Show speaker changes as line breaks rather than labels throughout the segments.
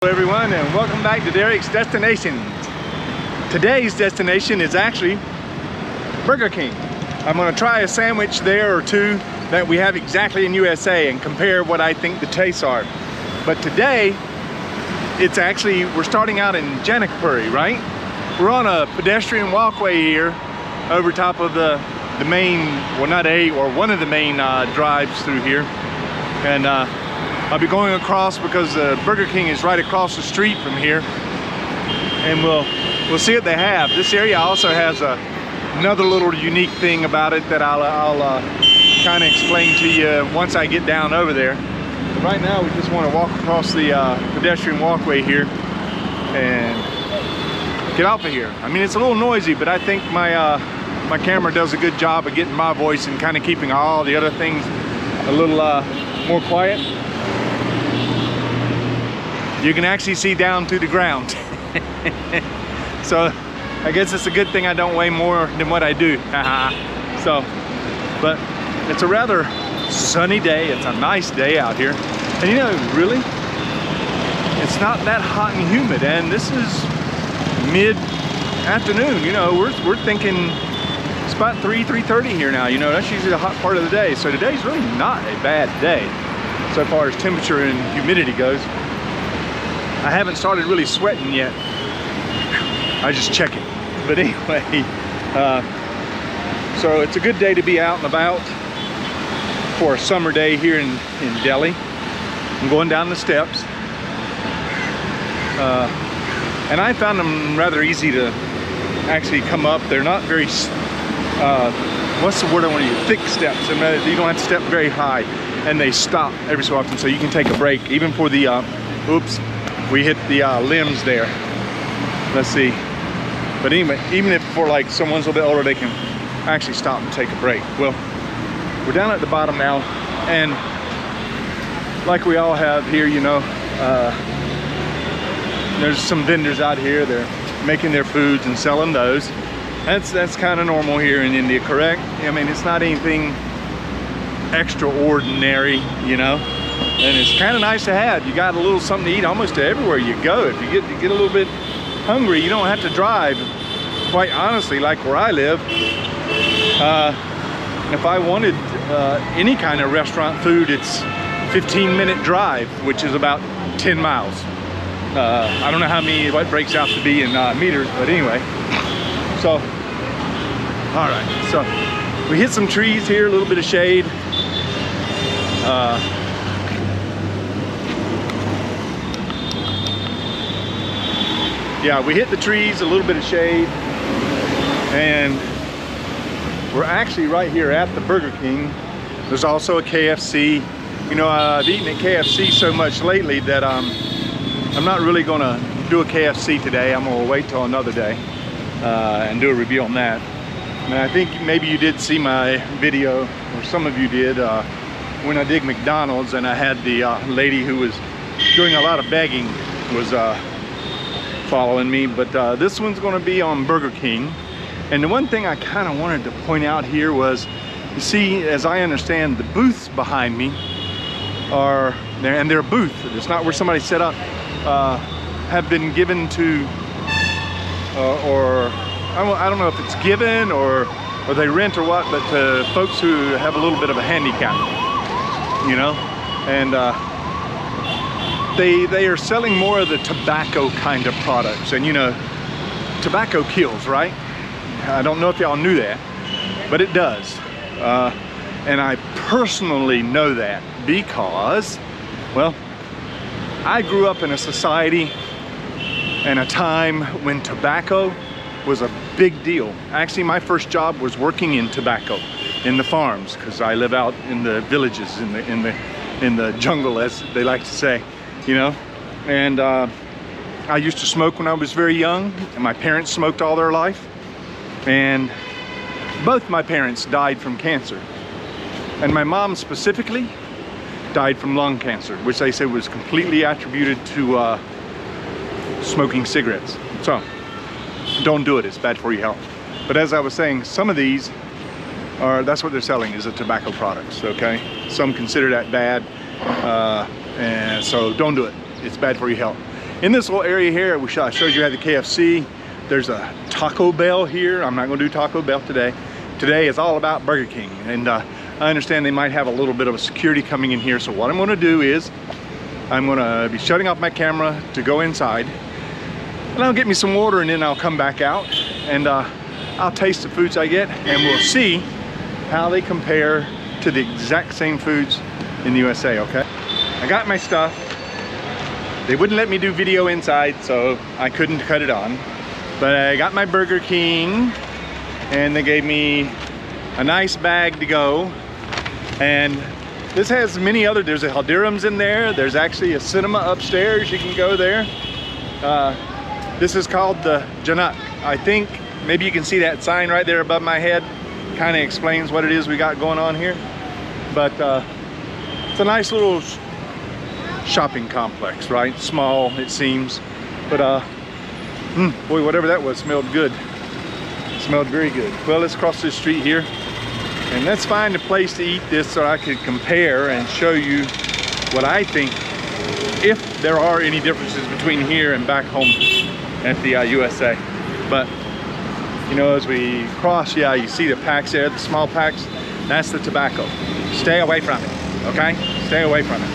Hello everyone, and welcome back to Derek's Destination. Today's destination is actually Burger King. I'm going to try a sandwich there or two that we have exactly in USA and compare what I think the tastes are. But today, we're starting out in Janakpuri, right? We're on a pedestrian walkway here over top of the main, well not a, or one of the main drives through here. And I'll be going across because Burger King is right across the street from here, and we'll see what they have. This area also has another little unique thing about it that I'll kind of explain to you once I get down over there. But right now we just want to walk across the pedestrian walkway here and get off of here. I mean, it's a little noisy, but I think my camera does a good job of getting my voice and kind of keeping all the other things a little more quiet. You can actually see down to the ground. So I guess it's a good thing I don't weigh more than what I do. So, but it's a rather sunny day. It's a nice day out here. And you know, really, it's not that hot and humid. And this is mid-afternoon. You know, we're thinking it's about 3:30 here now. You know, that's usually the hot part of the day. So today's really not a bad day so far as temperature and humidity goes. I haven't started really sweating yet. I just check it. But anyway, so it's a good day to be out and about for a summer day here in Delhi. I'm going down the steps. And I found them rather easy to actually come up. They're not very, what's the word I want to use? Thick steps. And you don't have to step very high. And they stop every so often, so you can take a break. Even for the, oops. We hit the limbs there. Let's see. But anyway, even if for like someone's a little bit older, they can actually stop and take a break. Well, we're down at the bottom now, and like we all have here, you know, there's some vendors out here. They're making their foods and selling those. That's kind of normal here in India, correct? I mean, it's not anything extraordinary, you know. And it's kind of nice to have. You got a little something to eat almost everywhere you go. If you get a little bit hungry, you don't have to drive. Quite honestly, like where I live, if I wanted any kind of restaurant food, it's 15-minute drive, which is about 10 miles. I don't know what breaks out to be in meters, but anyway. So, all right. So we hit some trees here, a little bit of shade. Yeah, we hit the trees, a little bit of shade, and we're actually right here at the Burger King. There's also a KFC. You know, I've eaten at KFC so much lately that I'm not really gonna do a KFC today. I'm gonna wait till another day and do a review on that. And I think maybe you did see my video, or some of you did, when I did McDonald's, and I had the lady who was doing a lot of begging was following me. But this one's going to be on Burger King. And the one thing I kind of wanted to point out here was, you see, as I understand, the booths behind me are there, and they're a booth. It's not where somebody set up, have been given to, or I don't know if it's given or they rent or what, but to folks who have a little bit of a handicap, you know. And they are selling more of the tobacco kind of products. And you know, tobacco kills, right? I don't know if y'all knew that, but it does. And I personally know that because, well, I grew up in a society and a time when tobacco was a big deal. Actually, my first job was working in tobacco in the farms, because I live out in the villages, in the jungle, as they like to say, you know. And I used to smoke when I was very young, and my parents smoked all their life, and both my parents died from cancer, and my mom specifically died from lung cancer, which they said was completely attributed to smoking cigarettes. So don't do it, it's bad for your health. But as I was saying, some of these that's what they're selling, is the tobacco products, okay? Some consider that bad, and so don't do it. It's bad for your health. In this little area here, I showed you had the KFC. There's a Taco Bell here. I'm not gonna do Taco Bell today. Today is all about Burger King. And I understand they might have a little bit of a security coming in here. So what I'm gonna do is, I'm gonna be shutting off my camera to go inside. And I'll get me some water and then I'll come back out. And I'll taste the foods I get and we'll see how they compare to the exact same foods in the USA, okay? I got my stuff. They wouldn't let me do video inside, so I couldn't cut it on. But I got my Burger King, and they gave me a nice bag to go. And this has many other, there's a Haldirams in there. There's actually a cinema upstairs, you can go there. This is called the Januk. I think, maybe you can see that sign right there above my head. Kind of explains what it is we got going on here. But it's a nice little shopping complex, right? Small, it seems, but boy, whatever that was smelled good. Smelled very good. Well, let's cross this street here and let's find a place to eat this so I could compare and show you what I think, if there are any differences between here and back home at the USA. But you know, as we cross, yeah, you see the packs there, the small packs. That's the tobacco. Stay away from it, okay? Stay away from it.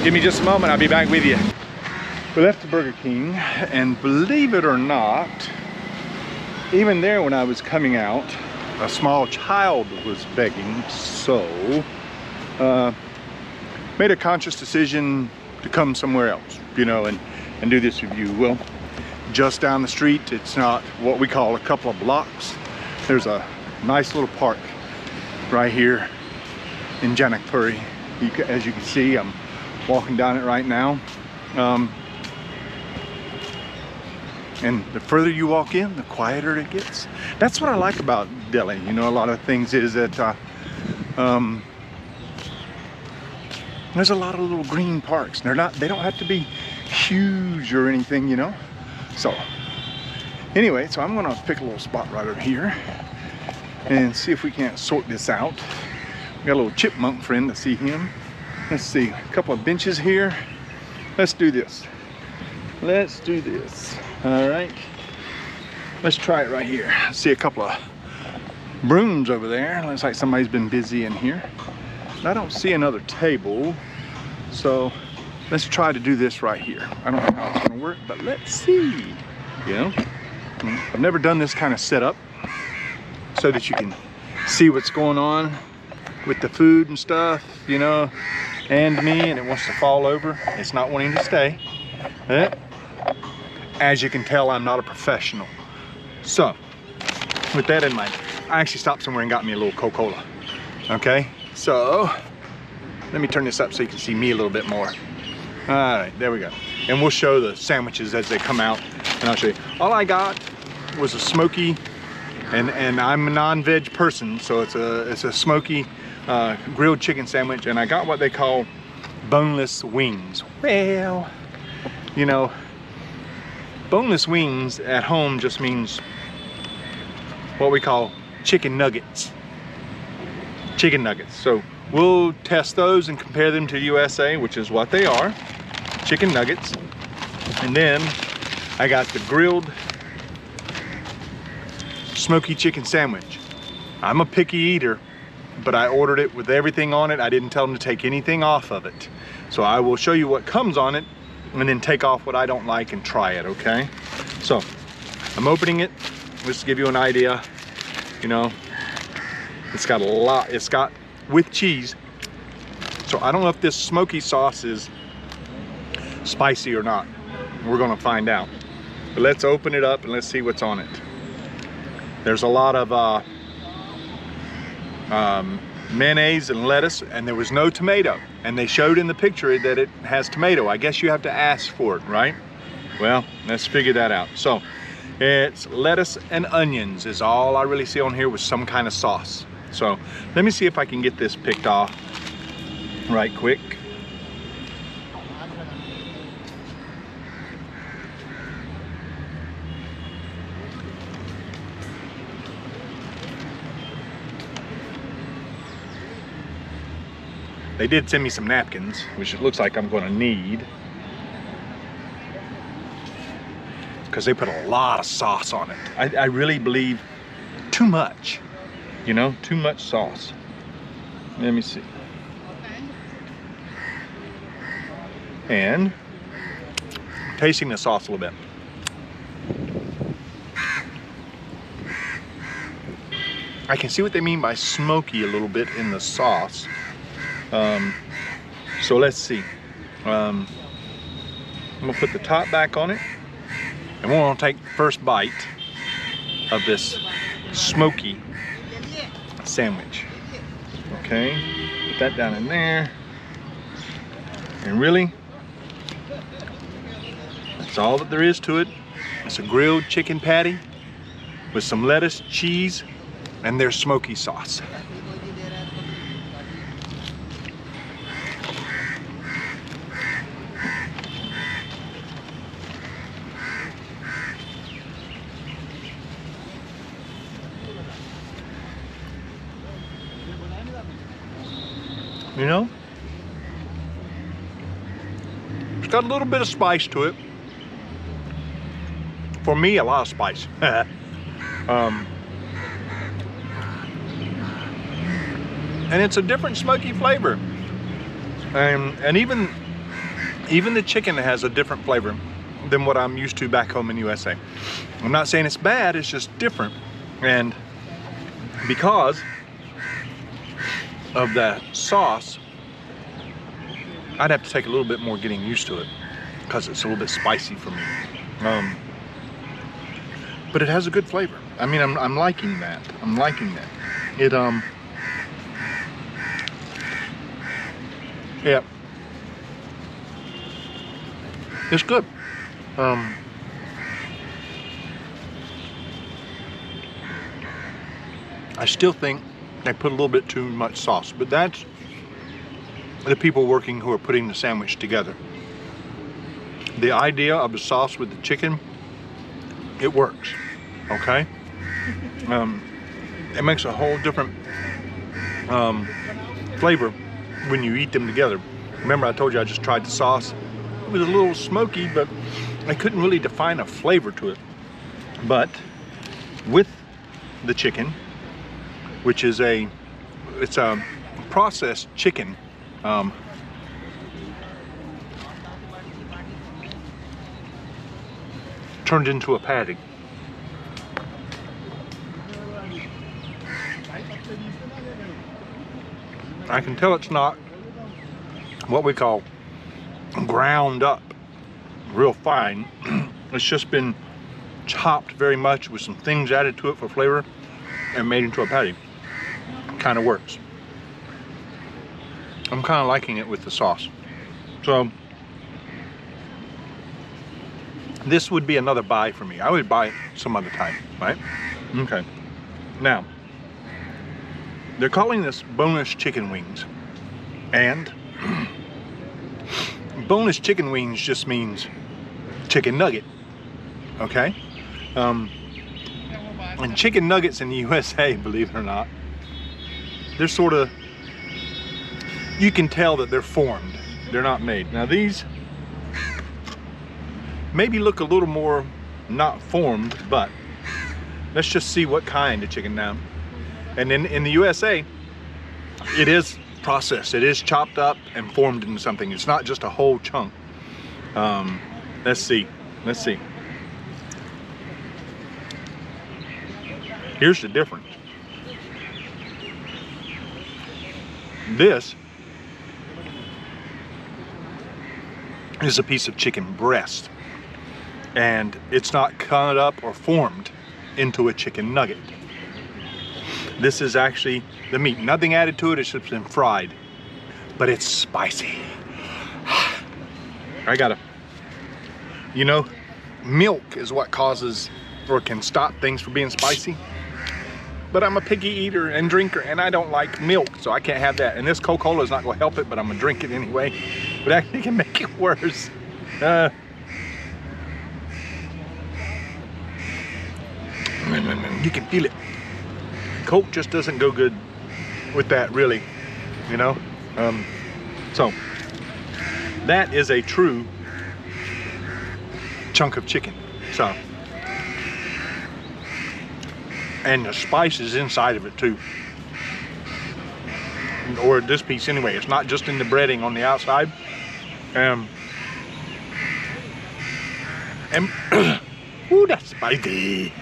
Give me just a moment, I'll be back with you. We left the Burger King, and believe it or not, even there when I was coming out, a small child was begging, so made a conscious decision to come somewhere else, you know, and do this review. Well, just down the street, it's not what we call a couple of blocks. There's a nice little park right here in Janakpuri. As you can see, I'm walking down it right now. And the further you walk in, the quieter it gets. That's what I like about Delhi. You know, a lot of things is that there's a lot of little green parks. They don't have to be huge or anything, you know. So anyway, so I'm gonna pick a little spot right over here and see if we can't sort this out. We got a little chipmunk friend to see him. Let's see, a couple of benches here. Let's do this. Let's do this. All right. Let's try it right here. See a couple of brooms over there. Looks like somebody's been busy in here. I don't see another table. So let's try to do this right here. I don't know how it's gonna work, but let's see. You know, I've never done this kind of setup so that you can see what's going on with the food and stuff, you know, and me, and it wants to fall over. It's not wanting to stay. As you can tell, I'm not a professional. So, with that in mind, I actually stopped somewhere and got me a little Coca-Cola. Okay, so let me turn this up so you can see me a little bit more. All right, there we go. And we'll show the sandwiches as they come out, and I'll show you. All I got was a smoky, and I'm a non-veg person, so it's a smoky grilled chicken sandwich, and I got what they call boneless wings. Well, you know, boneless wings at home just means what we call chicken nuggets. Chicken nuggets. So we'll test those and compare them to USA, which is what they are. Chicken nuggets. And then I got the grilled smoky chicken sandwich. I'm a picky eater, but I ordered it with everything on it. I didn't tell them to take anything off of it. So I will show you what comes on it and then take off what I don't like and try it, okay? So I'm opening it just to give you an idea. You know, it's got a lot, it's got with cheese. So I don't know if this smoky sauce is spicy or not. We're gonna find out. But let's open it up and let's see what's on it. There's a lot of mayonnaise and lettuce, and there was no tomato. And they showed in the picture that it has tomato. I guess you have to ask for it, right? Well, let's figure that out. So it's lettuce and onions is all I really see on here with some kind of sauce. So let me see if I can get this picked off right quick. They did send me some napkins, which it looks like I'm gonna need. because they put a lot of sauce on it. I really believe too much, you know, too much sauce. Let me see. And tasting the sauce a little bit. I can see what they mean by smoky a little bit in the sauce. So let's see. I'm gonna put the top back on it, and we're gonna take the first bite of this smoky sandwich. Okay, put that down in there. And really, that's all that there is to it. It's a grilled chicken patty with some lettuce, cheese, and their smoky sauce. You know, it's got a little bit of spice to it. For me, a lot of spice. And it's a different smoky flavor. And even the chicken has a different flavor than what I'm used to back home in USA. I'm not saying it's bad, it's just different. And because of that sauce, I'd have to take a little bit more getting used to it because it's a little bit spicy for me. But it has a good flavor. I mean, I'm liking that. I'm liking that. It yeah, it's good. I still think they put a little bit too much sauce, but that's the people working who are putting the sandwich together. The idea of the sauce with the chicken, it works, okay? It makes a whole different flavor when you eat them together. Remember, I told you I just tried the sauce. It was a little smoky, but I couldn't really define a flavor to it. But with the chicken, which is it's a processed chicken, turned into a patty. I can tell it's not what we call ground up real fine. It's just been chopped very much with some things added to it for flavor and made into a patty. Kind of works. I'm kind of liking it with the sauce. So this would be another buy for me. I would buy it some other time, right? Okay. Now, they're calling this boneless chicken wings. And boneless chicken wings just means chicken nugget, okay? And chicken nuggets in the USA, believe it or not, they're sort of, you can tell that they're formed. They're not made. Now these maybe look a little more not formed, but let's just see what kind of chicken now. And in the USA, it is processed. It is chopped up and formed into something. It's not just a whole chunk. Let's see. Let's see. Here's the difference. This is a piece of chicken breast, and it's not cut up or formed into a chicken nugget. This is actually the meat. Nothing added to it, it's just been fried. But it's spicy. I gotta, you know, milk is what causes or can stop things from being spicy. But I'm a picky eater and drinker, and I don't like milk, so I can't have that. And this Coca-Cola is not gonna help it, but I'm gonna drink it anyway. But actually can make it worse. You can feel it. Coke just doesn't go good with that, really, you know. So that is a true chunk of chicken. So, and the spice is inside of it too. Or this piece anyway. It's not just in the breading on the outside. And ooh, that's spicy.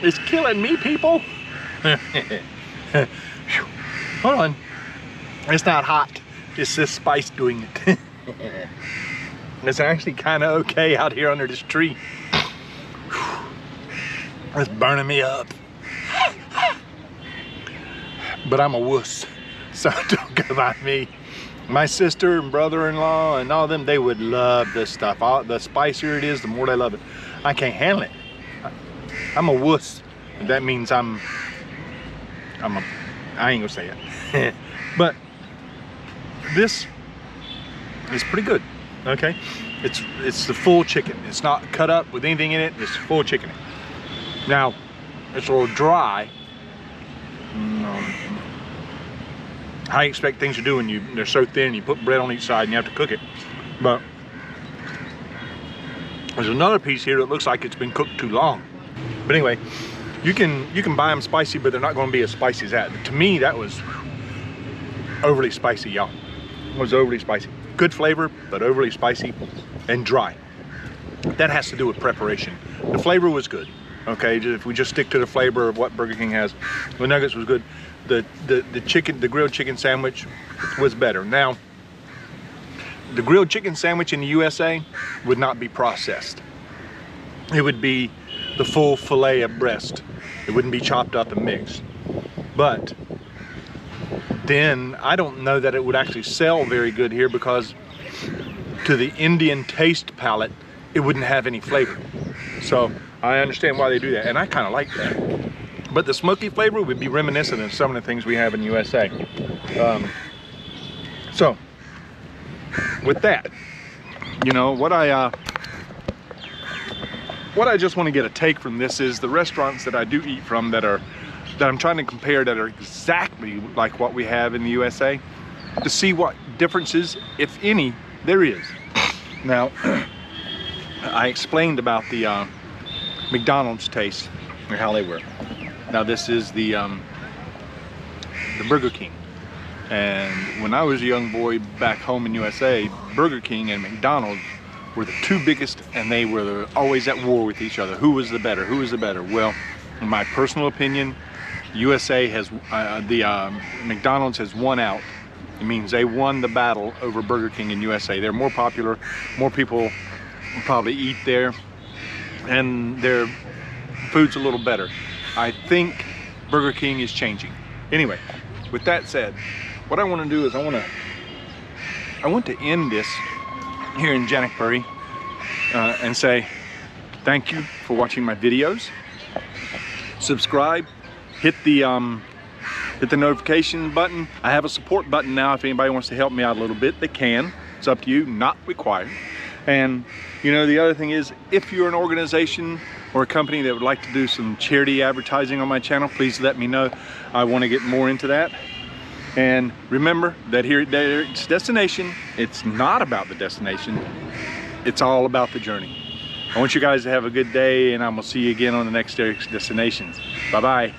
It's killing me, people. Hold on. It's not hot. It's this spice doing it. It's actually kind of okay out here under this tree. It's burning me up. But I'm a wuss, so don't go by me. My sister and brother-in-law and all them, they would love this stuff. The spicier it is, the more they love it. I can't handle it. I'm a wuss. That means I ain't gonna say it. But this is pretty good, okay? It's the full chicken. It's not cut up with anything in it. It's full chicken. Now, it's a little dry. I expect things to do when they're so thin, you put bread on each side and you have to cook it. But there's another piece here that looks like it's been cooked too long. But anyway, you can buy them spicy, but they're not going to be as spicy as that. To me, that was overly spicy, y'all. It was overly spicy. Good flavor, but overly spicy and dry. That has to do with preparation. The flavor was good. Okay, if we just stick to the flavor of what Burger King has, the nuggets was good. The grilled chicken sandwich was better. Now, the grilled chicken sandwich in the USA would not be processed. It would be the full fillet of breast. It wouldn't be chopped up and mixed. But then I don't know that it would actually sell very good here, because to the Indian taste palette, it wouldn't have any flavor. So I understand why they do that, and I kind of like that. But the smoky flavor would be reminiscent of some of the things we have in the USA. So with that, you know, what I just want to get a take from this is the restaurants that I do eat from that I'm trying to compare, that are exactly like what we have in the USA, to see what differences, if any, there is. Now, I explained about the McDonald's taste and how they were. Now this is the Burger King. And when I was a young boy back home in USA, Burger King and McDonald's were the two biggest, and they were always at war with each other. Who was the better? Who was the better? Well, in my personal opinion, USA has, McDonald's has won out. It means they won the battle over Burger King in USA. They're more popular, more people probably eat there, and their food's a little better. I think Burger King is changing. Anyway, with that said, what I want to do is I want to end this here in Jannikbury and say thank you for watching my videos. Subscribe, hit the notification button. I have a support button now. If anybody wants to help me out a little bit, they can. It's up to you, not required. And you know, the other thing is, if you're an organization or a company that would like to do some charity advertising on my channel, please let me know. I want to get more into that. And remember that here at Derek's Destination, it's not about the destination, it's all about the journey. I want you guys to have a good day, and I'm gonna see you again on the next Derek's Destinations. Bye-bye.